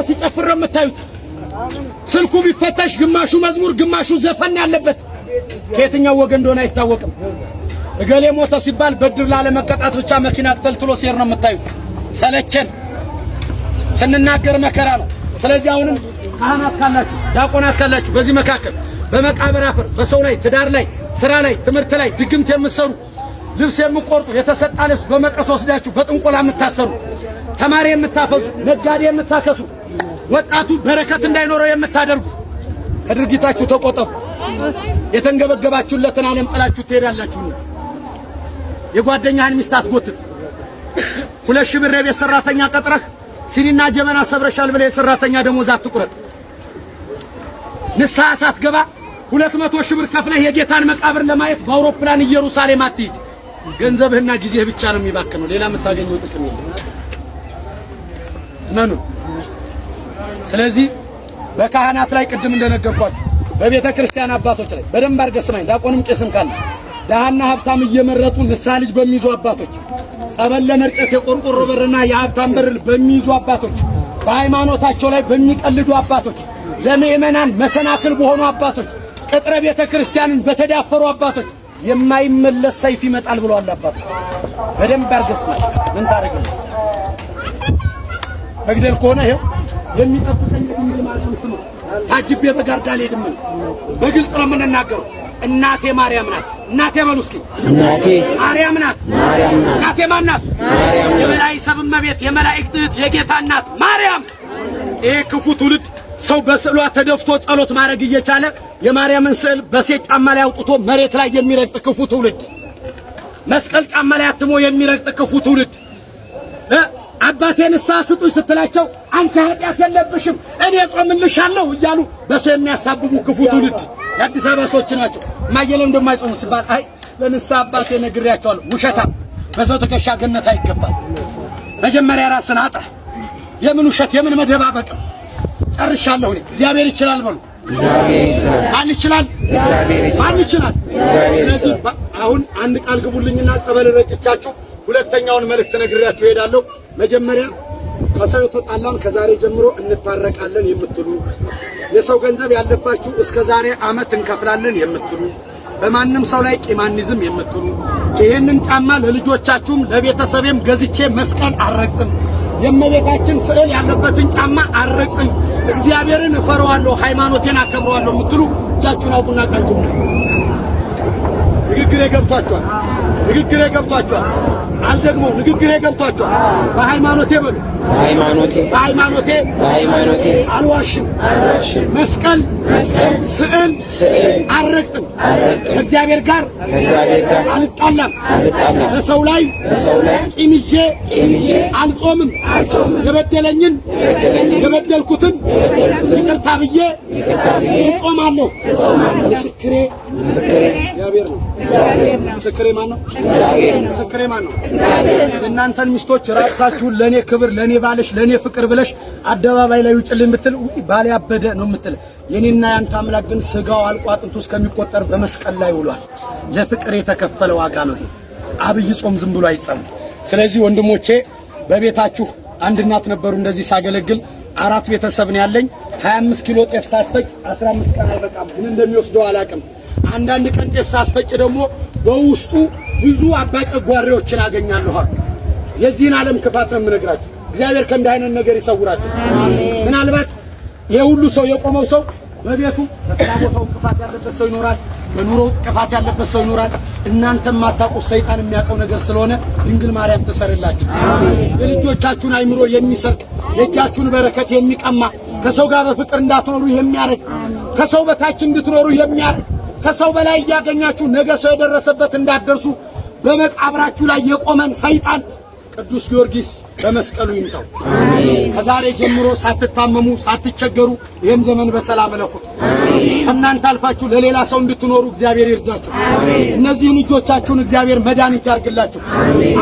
ሲጨፍር ነው የምታዩት። ስልኩ ቢፈተሽ ግማሹ መዝሙር ግማሹ ዘፈን ያለበት ከየትኛው ወገን እንደሆነ አይታወቅም። እገሌ ሞተ ሲባል በድር ላለመቀጣት ብቻ መኪና ተልትሎ ሲር ነው የምታዩት። ሰለቸን ስንናገር መከራ ነው። ስለዚህ አሁንም ካህናት ካላችሁ ዲያቆናት ካላችሁ በዚህ መካከል በመቃብር አፈር በሰው ላይ ትዳር ላይ ስራ ላይ ትምህርት ላይ ድግምት የምትሰሩ ልብስ የምትቆርጡ የተሰጣ ልብስ በመቀስ ወስዳችሁ በጥንቆላ የምታሰሩ ተማሪ የምታፈዙ ነጋዴ የምታከሱ ወጣቱ በረከት እንዳይኖረው የምታደርጉ ከድርጊታችሁ ተቆጠቡ። የተንገበገባችሁለትን ዓለም ጥላችሁ ትሄዳላችሁ። የጓደኛህን ሚስት አትጎትት። 2000 ብር የቤት ሰራተኛ ቀጥረህ ሲኒና ጀበና ሰብረሻል ብለህ የሰራተኛ ደሞዝ አትቁረጥ። ንስሐ ሳትገባ 200 ሺህ ብር ከፍለህ የጌታን መቃብር ለማየት በአውሮፕላን ኢየሩሳሌም አትሂድ። ገንዘብህና ጊዜህ ብቻ ነው የሚባክነው፣ ሌላ የምታገኘው ጥቅም የለም። መኑ ስለዚህ በካህናት ላይ ቅድም እንደነገርኳችሁ በቤተ ክርስቲያን አባቶች ላይ በደንብ አድርገህ ስማኝ። ዲያቆንም ቄስም ካለ ደሃና ሀብታም እየመረጡ ንስሐ ልጅ በሚይዙ አባቶች፣ ጸበል ለመርጨት የቆርቆሮ በርና የሀብታም በር በሚይዙ አባቶች፣ በሃይማኖታቸው ላይ በሚቀልዱ አባቶች፣ ለምእመናን መሰናክል በሆኑ አባቶች፣ ቅጥረ ቤተ ክርስቲያንን በተዳፈሩ አባቶች የማይመለስ ሰይፍ ይመጣል ብለዋል አባቶች። በደንብ አድርገህ ስማኝ። ምን ታደርጋለህ? መግደል ከሆነ ይሄው የሚጠብቀኝ ድንግል ማርያም ስሙ ታጅቤ በጋርዳ አልሄድም። በግልጽ ነው የምንናገረው። እናቴ ማርያም ናት። እናቴ በሉ እስኪ እናቴ ማርያም ናት። እናቴ ማን ናት? የበላይ ሰብ እመቤት የመላእክት እህት የጌታ እናት ማርያም። ይሄ ክፉ ትውልድ ሰው በስዕሏ ተደፍቶ ጸሎት ማድረግ እየቻለ የማርያምን ስዕል በሴት ጫማ ላይ አውጥቶ መሬት ላይ የሚረግጥ ክፉ ትውልድ፣ መስቀል ጫማ ላይ አትሞ የሚረግጥ ክፉ ትውልድ አባቴ ንስሐ ስጡኝ ስትላቸው አንቺ ኃጢአት የለብሽም እኔ ጾምልሻለሁ እያሉ በሰው የሚያሳብቡ ክፉ ትውልድ የአዲስ አበባ ሰዎች ናቸው። ማየለም እንደማይጾሙ ሲባል አይ ለንስሐ አባቴ ነግሬያቸዋለሁ። ውሸታም በሰው ትከሻ ገነት አይገባም። መጀመሪያ ራስን አጥራ። የምን ውሸት የምን መደባበቅ? ጨርሻለሁ እኔ። እግዚአብሔር ይችላል በሉ። ማን ይችላል? ማን ይችላል? ስለዚህ አሁን አንድ ቃል ግቡልኝና ጸበል ረጭቻችሁ ሁለተኛውን መልእክት ነግሬያችሁ እሄዳለሁ። መጀመሪያ ከሰው ተጣላን ከዛሬ ጀምሮ እንታረቃለን የምትሉ፣ የሰው ገንዘብ ያለባችሁ እስከ ዛሬ ዓመት እንከፍላለን የምትሉ፣ በማንም ሰው ላይ ቂማኒዝም የምትሉ፣ ይሄንን ጫማ ለልጆቻችሁም ለቤተሰቤም ገዝቼ መስቀል አልረግጥም፣ የእመቤታችን ስዕል ያለበትን ጫማ አልረግጥም፣ እግዚአብሔርን እፈራዋለሁ ሃይማኖቴን አከብረዋለሁ የምትሉ እጃችሁን አውጡና ቃል ግቡ። ንግግሬ ገብቷችኋል? ንግግሬ ገብቷችኋል? አልደግሞ ንግግሬ ገብቷችኋል? በሃይማኖቴ በሉ በሃይማኖቴ አልዋሽም፣ መስቀል ስዕል አልረግጥም፣ ከእግዚአብሔር ጋር አልጣላም፣ በሰው ላይ ቂም ይዤ አልጾምም፣ የበደለኝን የበደልኩትን ይቅርታ ብዬ እጾማለሁ። ምስክሬ እግዚአብሔር ነው። ምስክሬ ማን ነው? ምስክሬ ማን ነው? እናንተን ሚስቶች ራቁታችሁን ለኔ ክብር ለኔ ባልሽ ለኔ ፍቅር ብለሽ አደባባይ ላይ ውጭልኝ የምትል ባል ያበደ ነው የምትል፣ የኔና ያንተ አምላክ ግን ስጋው አልቆ አጥንቱ እስከሚቆጠር በመስቀል ላይ ውሏል። ለፍቅር የተከፈለ ዋጋ ነው ይሄ። አብይ ጾም ዝም ብሎ አይጸም። ስለዚህ ወንድሞቼ በቤታችሁ አንድ እናት ነበሩ እንደዚህ ሳገለግል 4 ቤተሰብ ነው ያለኝ። 25 ኪሎ ጤፍ ሳስፈጭ 15 ቀን አይበቃም፣ ግን እንደሚወስደው አላውቅም። አንዳንድ ቀን ጤፍ ሳስፈጭ ደግሞ በውስጡ ብዙ አባጨጓሪዎችን አገኛለሁ። የዚህን ዓለም ክፋት ነው የምነግራችሁ። እግዚአብሔር ከእንዲህ አይነት ነገር ይሰውራችሁ። ምናልባት የሁሉ ሰው የቆመው ሰው በቤቱ በስራ ቦታው ክፋት ያለበት ሰው ይኖራል፣ በኑሮው ክፋት ያለበት ሰው ይኖራል። እናንተም ማታውቁት ሰይጣን የሚያውቀው ነገር ስለሆነ ድንግል ማርያም ትሰርላችሁ። የልጆቻችሁን አይምሮ የሚሰርቅ የእጃችሁን በረከት የሚቀማ ከሰው ጋር በፍቅር እንዳትኖሩ የሚያደርግ ከሰው በታች እንድትኖሩ የሚያደርግ ከሰው በላይ እያገኛችሁ ነገ ሰው የደረሰበት እንዳትደርሱ በመቃብራችሁ ላይ የቆመን ሰይጣን ቅዱስ ጊዮርጊስ በመስቀሉ ይምታው። ከዛሬ ጀምሮ ሳትታመሙ ሳትቸገሩ ይህን ዘመን በሰላም እለፉት። ከእናንተ አልፋችሁ ለሌላ ሰው እንድትኖሩ እግዚአብሔር ይርዳችሁ። እነዚህን ልጆቻችሁን እግዚአብሔር መድኃኒት ያርግላችሁ።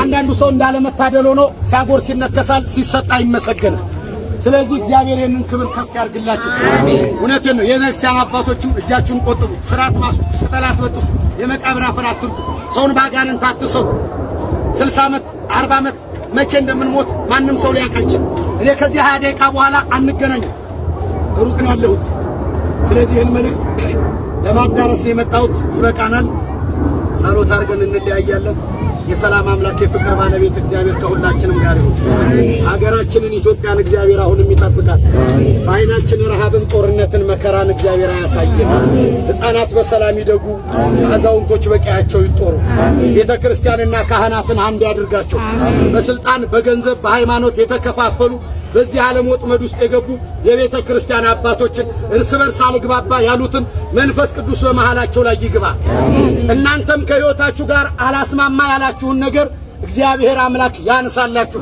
አንዳንዱ ሰው እንዳለመታደል ሆኖ ሲያጎርስ ይነከሳል፣ ሲሰጣ ይመሰገናል። ስለዚህ እግዚአብሔር ይህንን ክብር ከፍ ያርግላችሁ። እውነቴን ነው። የነፍሲያን አባቶችም እጃችሁን ቆጥቡ፣ ስራት ማሱ፣ ቅጠላት በጥሱ፣ የመቃብር አፈር አትርጩ፣ ሰውን ባጋንንት አትሰሩ። 60 ዓመት 40 ዓመት መቼ እንደምንሞት ማንም ሰው ሊያውቅ አይችልም። እኔ ከዚህ 20 ደቂቃ በኋላ አንገናኝም፣ ሩቅ ነው ያለሁት። ስለዚህ ይህን መልእክት ለማዳረስ የመጣሁት ይበቃናል። ጸሎት አድርገን እንለያያለን። የሰላም አምላክ የፍቅር ባለቤት እግዚአብሔር ከሁላችንም ጋር ይሁን። ሀገራችንን ኢትዮጵያን እግዚአብሔር አሁንም ይጠብቃት። በዓይናችን ረሃብን፣ ጦርነትን፣ መከራን እግዚአብሔር አያሳየን። ሕፃናት በሰላም ይደጉ፣ አዛውንቶች በቀያቸው ይጦሩ። ቤተ ክርስቲያንና ካህናትን አንድ ያድርጋቸው። በስልጣን በገንዘብ በሃይማኖት የተከፋፈሉ በዚህ ዓለም ወጥመድ ውስጥ የገቡ የቤተ ክርስቲያን አባቶችን እርስ በርስ አልግባባ ያሉትን መንፈስ ቅዱስ በመሃላቸው ላይ ይግባ። እናንተም ከሕይወታችሁ ጋር አላስማማ ያላችሁን ነገር እግዚአብሔር አምላክ ያንሳላችሁ።